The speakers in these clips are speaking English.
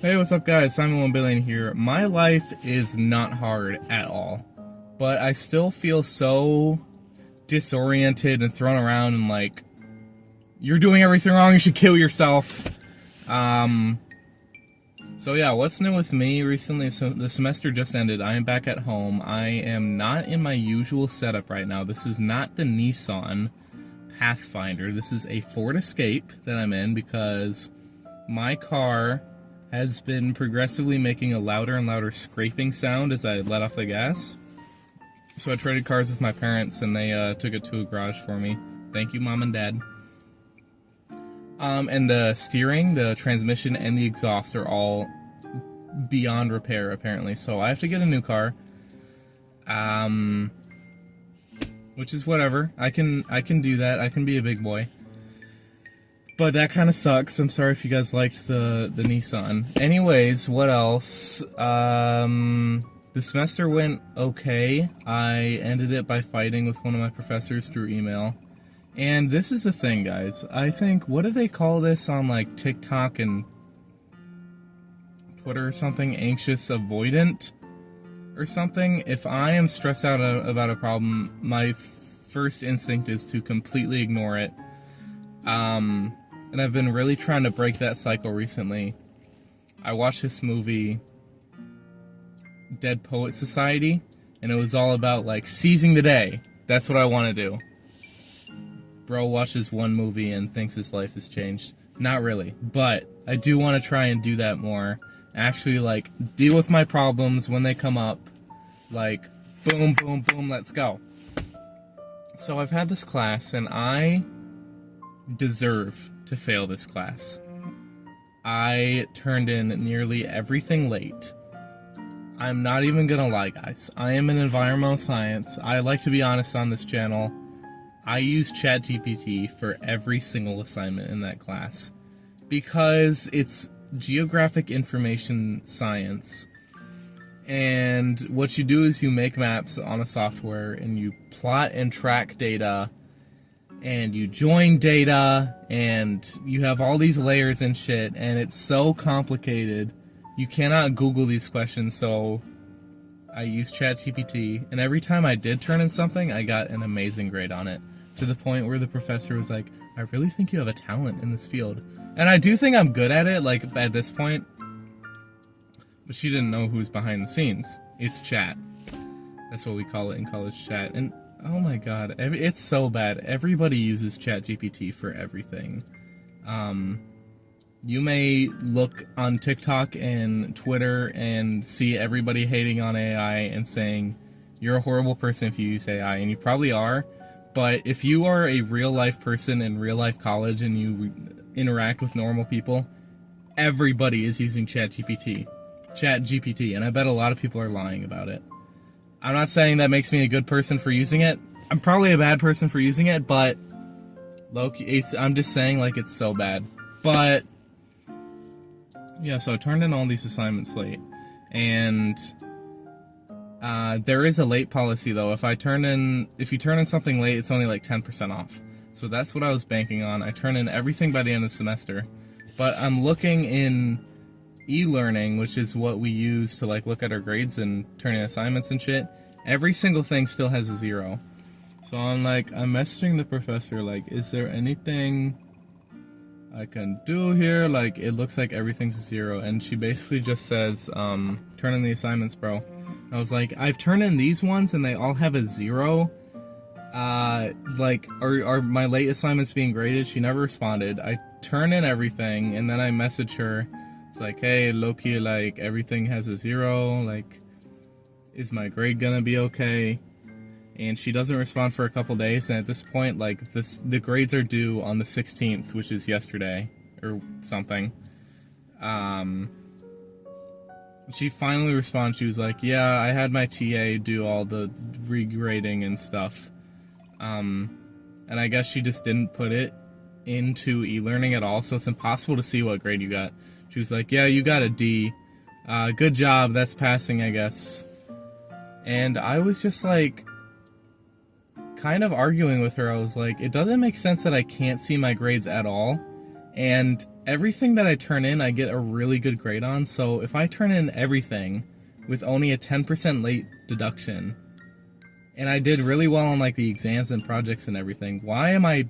Hey, what's up guys? Simon Billion here. My life is not hard at all, but I still feel so disoriented and thrown around and like, you're doing everything wrong, you should kill yourself. So yeah, what's new with me recently? So the semester just ended. I am back at home. I am not in my usual setup right now. This is not the Nissan Pathfinder. This is a Ford Escape that I'm in because my car has been progressively making a louder and louder scraping sound as I let off the gas. So I traded cars with my parents and they took it to a garage for me. Thank you, Mom and Dad. And the steering, the transmission, and the exhaust are all beyond repair, apparently. So I have to get a new car. Which is whatever. I can do that. I can be a big boy. But that kind of sucks. I'm sorry if you guys liked the Nissan. Anyways, what else? The semester went okay. I ended it by fighting with one of my professors through email. And this is the thing, guys. I think, what do they call this on, like, TikTok and Twitter or something? Anxious avoidant or something? If I am stressed out about a problem, my first instinct is to completely ignore it. And I've been really trying to break that cycle recently. I watched this movie, Dead Poet Society, and it was all about, like, seizing the day. That's what I want to do. Bro watches one movie and thinks his life has changed. Not really, but I do want to try and do that more. Actually, like, deal with my problems when they come up. Like, boom, boom, boom, let's go. So I've had this class, and I deserve to fail this class. I turned in nearly everything late. I'm not even gonna lie, guys. I am in environmental science. I like to be honest on this channel. I use ChatGPT for every single assignment in that class because it's geographic information science. And what you do is you make maps on a software and you plot and track data and you join data, and you have all these layers and shit, and it's so complicated. You cannot Google these questions, so I use ChatGPT, and every time I did turn in something, I got an amazing grade on it, to the point where the professor was like, I really think you have a talent in this field. And I do think I'm good at it, like, at this point, but she didn't know who's behind the scenes. It's chat. That's what we call it in college, chat. And oh my god, it's so bad. Everybody uses ChatGPT for everything. You may look on TikTok and Twitter and see everybody hating on AI and saying, you're a horrible person if you use AI, and you probably are, but if you are a real-life person in real-life college and you interact with normal people, everybody is using ChatGPT, and I bet a lot of people are lying about it. I'm not saying that makes me a good person for using it. I'm probably a bad person for using it, but I'm just saying, like, it's so bad. But yeah, so I turned in all these assignments late, and there is a late policy though. If you turn in something late, it's only like 10% off. So that's what I was banking on. I turn in everything by the end of the semester, but I'm looking in e-learning, which is what we use to, like, look at our grades and turn in assignments and shit. Every single thing still has a 0. So I'm messaging the professor, like, is there anything I can do here? Like, it looks like everything's a 0. And she basically just says, turn in the assignments, bro. I was like, I've turned in these ones and they all have a 0. Like, are my late assignments being graded? She never responded. I turn in everything and then I message her. It's like, hey, low-key, like, everything has a 0, like, is my grade gonna be okay? And she doesn't respond for a couple days, and at this point, like, the grades are due on the 16th, which is yesterday, or something. She finally responds. She was like, yeah, I had my TA do all the regrading and stuff. And I guess she just didn't put it into e-learning at all, so it's impossible to see what grade you got. She was like, yeah, you got a D. Good job, that's passing, I guess. And I was just, like, kind of arguing with her. I was like, it doesn't make sense that I can't see my grades at all. And everything that I turn in, I get a really good grade on. So if I turn in everything with only a 10% late deduction, and I did really well on like the exams and projects and everything, why am I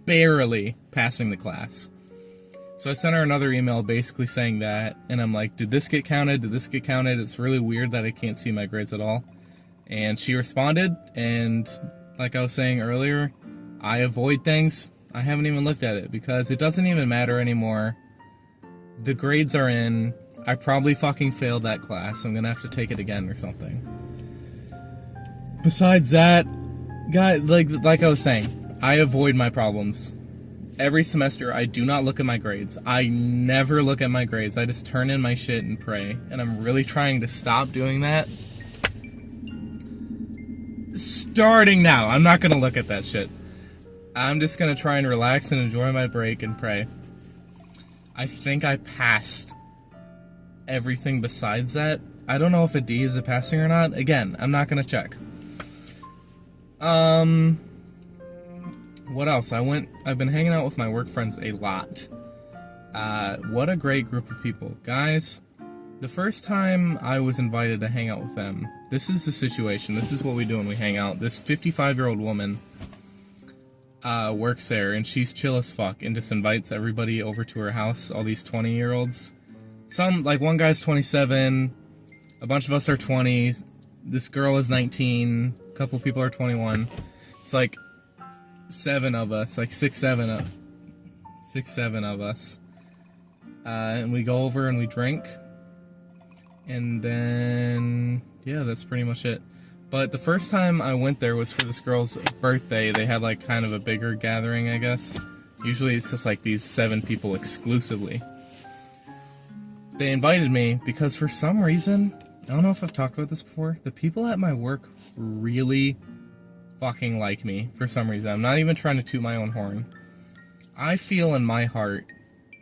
barely passing the class? So I sent her another email basically saying that, and I'm like, did this get counted? Did this get counted? It's really weird that I can't see my grades at all. And she responded, and like I was saying earlier, I avoid things. I haven't even looked at it because it doesn't even matter anymore. The grades are in. I probably fucking failed that class. I'm gonna have to take it again or something. Besides that, guys, like I was saying, I avoid my problems. Every semester, I do not look at my grades. I never look at my grades. I just turn in my shit and pray. And I'm really trying to stop doing that. Starting now, I'm not gonna look at that shit. I'm just gonna try and relax and enjoy my break and pray. I think I passed everything besides that. I don't know if a D is a passing or not. Again, I'm not gonna check. What else? I've been hanging out with my work friends a lot. What a great group of people. Guys, the first time I was invited to hang out with them, this is the situation. This is what we do when we hang out. This 55-year-old woman works there, and she's chill as fuck, and just invites everybody over to her house, all these 20-year-olds. Some, like, one guy's 27, a bunch of us are 20, this girl is 19, a couple people are 21. It's like 7 of us, like 6-7 of us. And we go over and we drink. And then, yeah, that's pretty much it. But the first time I went there was for this girl's birthday. They had like kind of a bigger gathering, I guess. Usually it's just like these 7 people exclusively. They invited me because for some reason, I don't know if I've talked about this before, the people at my work really fucking like me for some reason. I'm not even trying to toot my own horn. I feel in my heart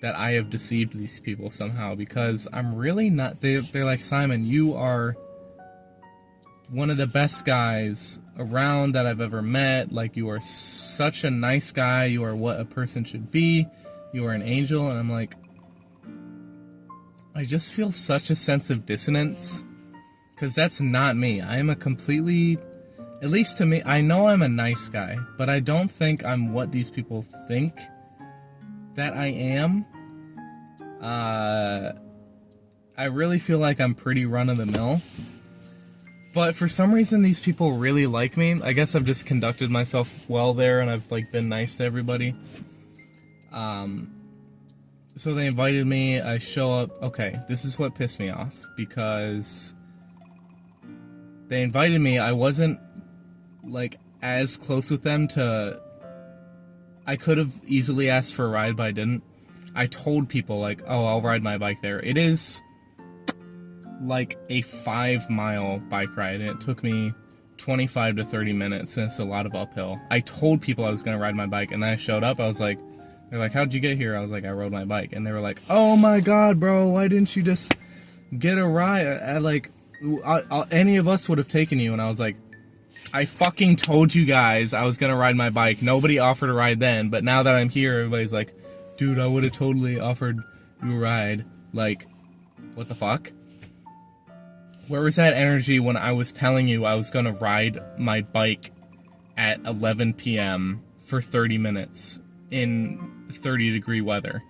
that I have deceived these people somehow because I'm really not. They're like, Simon, you are one of the best guys around that I've ever met. Like, you are such a nice guy. You are what a person should be. You are an angel. And I'm like, I just feel such a sense of dissonance because that's not me. I am a completely, at least to me, I know I'm a nice guy, but I don't think I'm what these people think that I am. I really feel like I'm pretty run-of-the-mill. But for some reason, these people really like me. I guess I've just conducted myself well there, and I've like been nice to everybody. So they invited me. I show up. Okay, this is what pissed me off because they invited me. I wasn't like as close with them to. I could have easily asked for a ride, but I didn't. I told people like, "Oh, I'll ride my bike there." It is like a 5-mile bike ride, and it took me 25 to 30 minutes, and it's a lot of uphill. I told people I was going to ride my bike, and then I showed up. I was like, they're like, how'd you get here? I was like, I rode my bike. And they were like, oh my god, bro, why didn't you just get a ride? Any of us would have taken you. And I was like, I fucking told you guys I was going to ride my bike. Nobody offered a ride then, but now that I'm here, everybody's like, dude, I would have totally offered you a ride. Like, what the fuck? Where was that energy when I was telling you I was going to ride my bike at 11 p.m. for 30 minutes in 30-degree weather?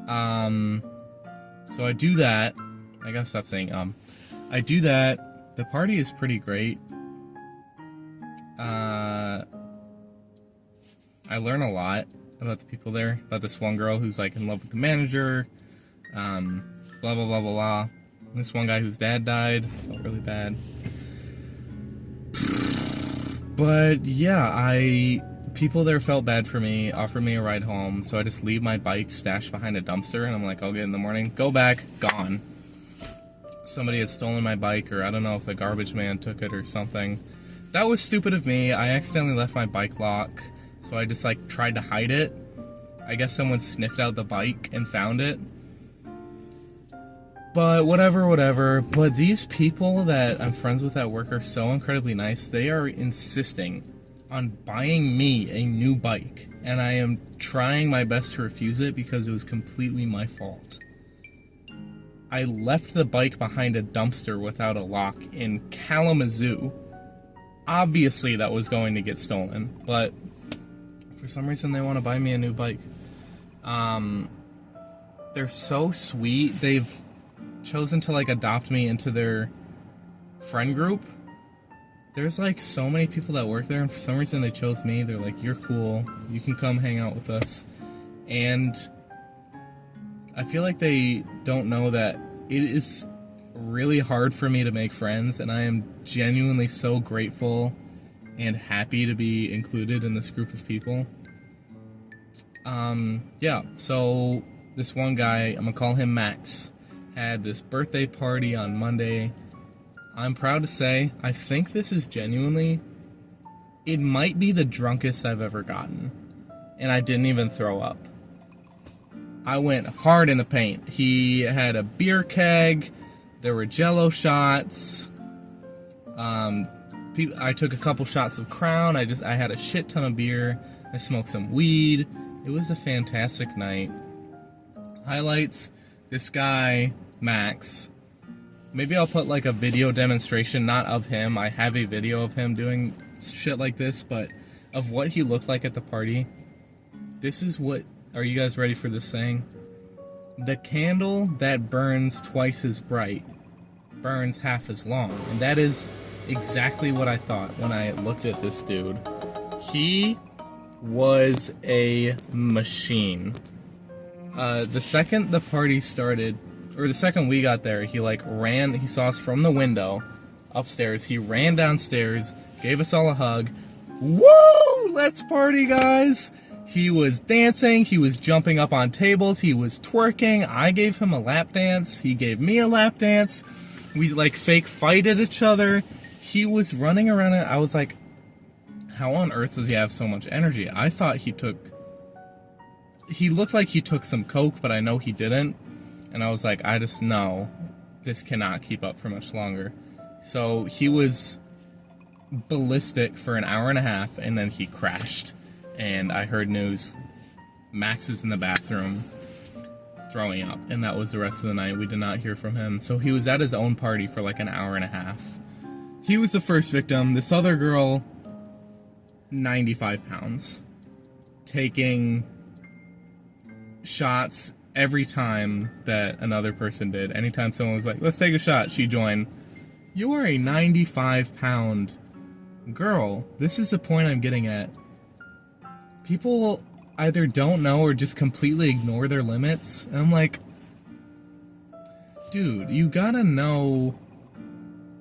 So I do that. I gotta stop saying I do that. The party is pretty great. I learn a lot about the people there. About this one girl who's like in love with the manager. Blah blah blah blah blah. This one guy whose dad died. Felt really bad. But yeah, people there felt bad for me, offered me a ride home, so I just leave my bike stashed behind a dumpster, and I'm like, I'll get in the morning. Go back, gone. Somebody had stolen my bike, or I don't know if a garbage man took it or something. That was stupid of me. I accidentally left my bike lock, so I just like tried to hide it. I guess someone sniffed out the bike and found it. But whatever. But these people that I'm friends with at work are so incredibly nice. They are insisting on buying me a new bike, and I am trying my best to refuse it because it was completely my fault. I left the bike behind a dumpster without a lock in Kalamazoo. Obviously that was going to get stolen, but for some reason they want to buy me a new bike. They're so sweet. They've chosen to like adopt me into their friend group. There's like so many people that work there, and for some reason they chose me. They're like, you're cool, you can come hang out with us. And I feel like they don't know that it is really hard for me to make friends, and I am genuinely so grateful and happy to be included in this group of people. Yeah, so this one guy, I'm gonna call him Max, had this birthday party on Monday. I'm proud to say, I think this is genuinely, it might be the drunkest I've ever gotten. And I didn't even throw up. I went hard in the paint. He had a beer keg, there were Jello shots, I took a couple shots of Crown, I had a shit ton of beer, I smoked some weed. It was a fantastic night. Highlights, this guy, Max. Maybe I'll put like a video demonstration, not of him. I have a video of him doing shit like this, but of what he looked like at the party. This is what, are you guys ready for this saying? The candle that burns twice as bright burns half as long. And that is exactly what I thought when I looked at this dude. He was a machine. The second the party started, or the second we got there, he saw us from the window upstairs. He ran downstairs, gave us all a hug. Woo! Let's party, guys! He was dancing, he was jumping up on tables, he was twerking. I gave him a lap dance, he gave me a lap dance. We like fake fighted each other. He was running around it. I was like, how on earth does he have so much energy? I thought he looked like he took some coke, but I know he didn't. And I was like, I just know this cannot keep up for much longer. So he was ballistic for an hour and a half, and then he crashed. And I heard news, Max is in the bathroom throwing up. And that was the rest of the night. We did not hear from him. So he was at his own party for like an hour and a half. He was the first victim. This other girl, 95 pounds, taking shots every time that another person did. Anytime someone was like, let's take a shot, she joined. You are a 95-pound girl. This is the point I'm getting at. People either don't know or just completely ignore their limits. And I'm like, dude, you gotta know.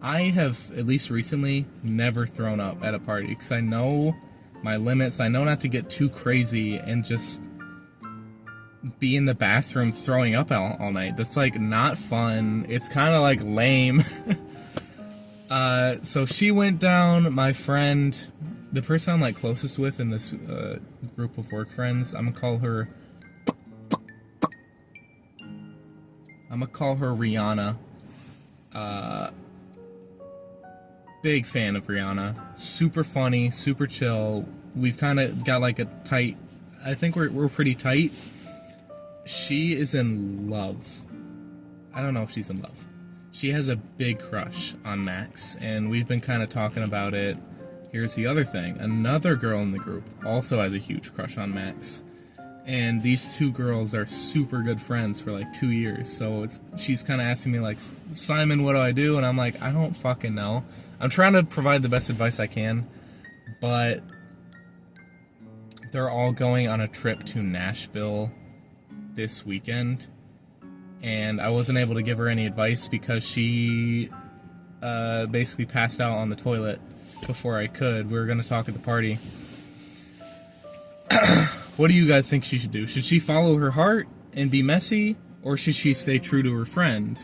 I have, at least recently, never thrown up at a party because I know my limits. I know not to get too crazy and just be in the bathroom throwing up all night. That's like not fun. It's kind of like lame. So she went down. My friend, the person I'm like closest with in this group of work friends, I'm gonna call her Rihanna. Big fan of Rihanna. Super funny, super chill. We've kind of got like a tight, I think we're pretty tight. She is in love. I don't know if she's in love. She has a big crush on Max, and we've been kind of talking about it. Here's the other thing. Another girl in the group also has a huge crush on Max. And these two girls are super good friends for like 2 years. So she's kind of asking me like, Simon, what do I do? And I'm like, I don't fucking know. I'm trying to provide the best advice I can. But they're all going on a trip to Nashville this weekend, and I wasn't able to give her any advice because she basically passed out on the toilet before I could. We were going to talk at the party. What do you guys think she should do? Should she follow her heart and be messy, or should she stay true to her friend?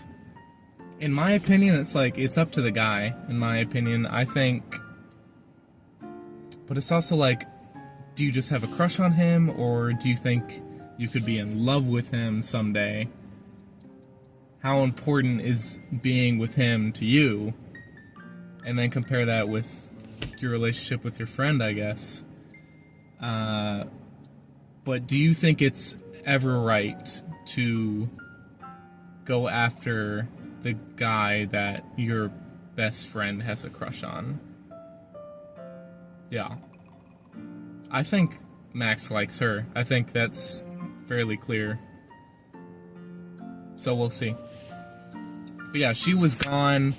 In my opinion, it's like, it's up to the guy, in my opinion. I think, but it's also like, do you just have a crush on him, or do you think you could be in love with him someday? How important is being with him to you? And then compare that with your relationship with your friend, I guess. But do you think it's ever right to go after the guy that your best friend has a crush on? Yeah. I think Max likes her. I think that's fairly clear. So we'll see. But yeah, she was gone.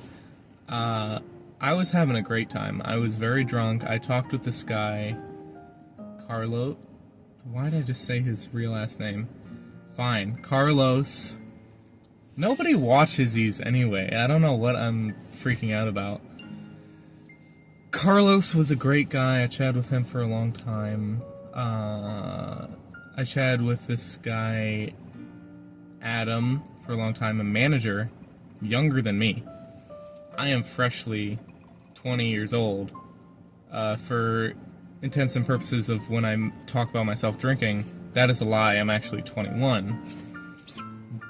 I was having a great time. I was very drunk. I talked with this guy, Carlo. Why did I just say his real last name? Fine, Carlos. Nobody watches these anyway. I don't know what I'm freaking out about. Carlos was a great guy. I chatted with him for a long time. I chatted with this guy, Adam, for a long time, a manager, younger than me. I am freshly 20 years old. For intents and purposes of when I talk about myself drinking, that is a lie. I'm actually 21.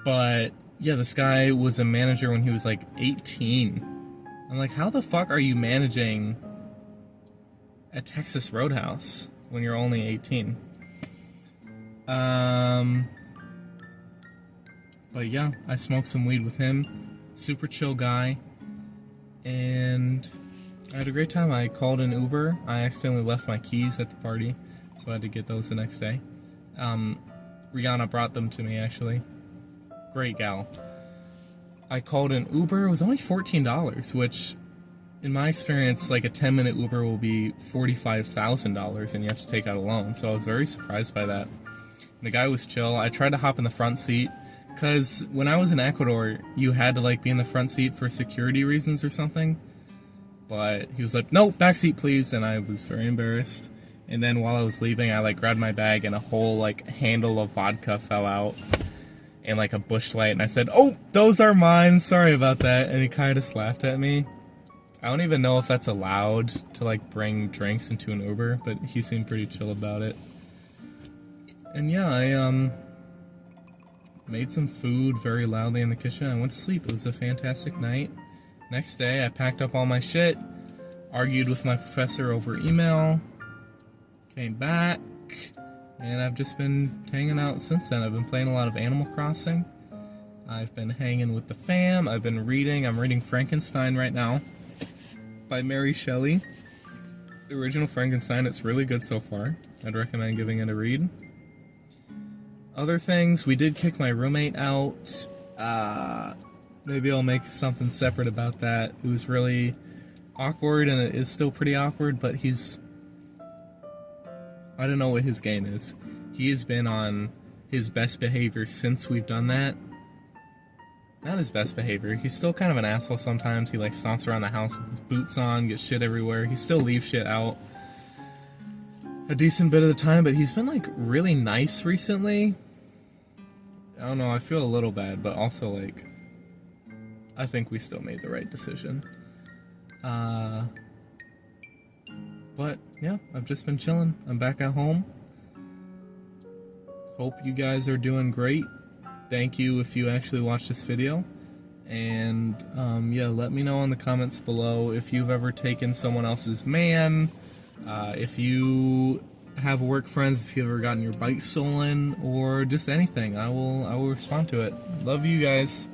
But yeah, this guy was a manager when he was like 18. I'm like, how the fuck are you managing at Texas Roadhouse when you're only 18? But yeah, I smoked some weed with him. Super chill guy. And I had a great time. I called an Uber. I accidentally left my keys at the party, so I had to get those the next day. Rihanna brought them to me, actually. Great gal. I called an Uber. It was only $14, which, in my experience, like a 10-minute Uber will be $45,000, and you have to take out a loan. So I was very surprised by that. The guy was chill. I tried to hop in the front seat, because when I was in Ecuador, you had to like be in the front seat for security reasons or something. But he was like, no, back seat please, and I was very embarrassed. And then while I was leaving, I like grabbed my bag and a whole like handle of vodka fell out and like a Busch Light, and I said, oh, those are mine, sorry about that. And he kind of just laughed at me. I don't even know if that's allowed to like bring drinks into an Uber, but he seemed pretty chill about it. And yeah, I made some food very loudly in the kitchen. I went to sleep. It was a fantastic night. Next day, I packed up all my shit, argued with my professor over email, came back, and I've just been hanging out since then. I've been playing a lot of Animal Crossing. I've been hanging with the fam. I've been reading. I'm reading Frankenstein right now by Mary Shelley. The original Frankenstein. It's really good so far. I'd recommend giving it a read. Other things, we did kick my roommate out. Maybe I'll make something separate about that. It was really awkward, and it is still pretty awkward, but I don't know what his game is. He has been on his best behavior since we've done that. Not his best behavior. He's still kind of an asshole sometimes. He like stomps around the house with his boots on, gets shit everywhere. He still leaves shit out a decent bit of the time, but he's been like really nice recently. I don't know, I feel a little bad, but also like I think we still made the right decision. But yeah, I've just been chilling. I'm back at home. Hope you guys are doing great. Thank you if you actually watched this video. And yeah, let me know in the comments below if you've ever taken someone else's man, if you have work friends, if you've ever gotten your bike stolen, or just anything. I will respond to it. Love you guys.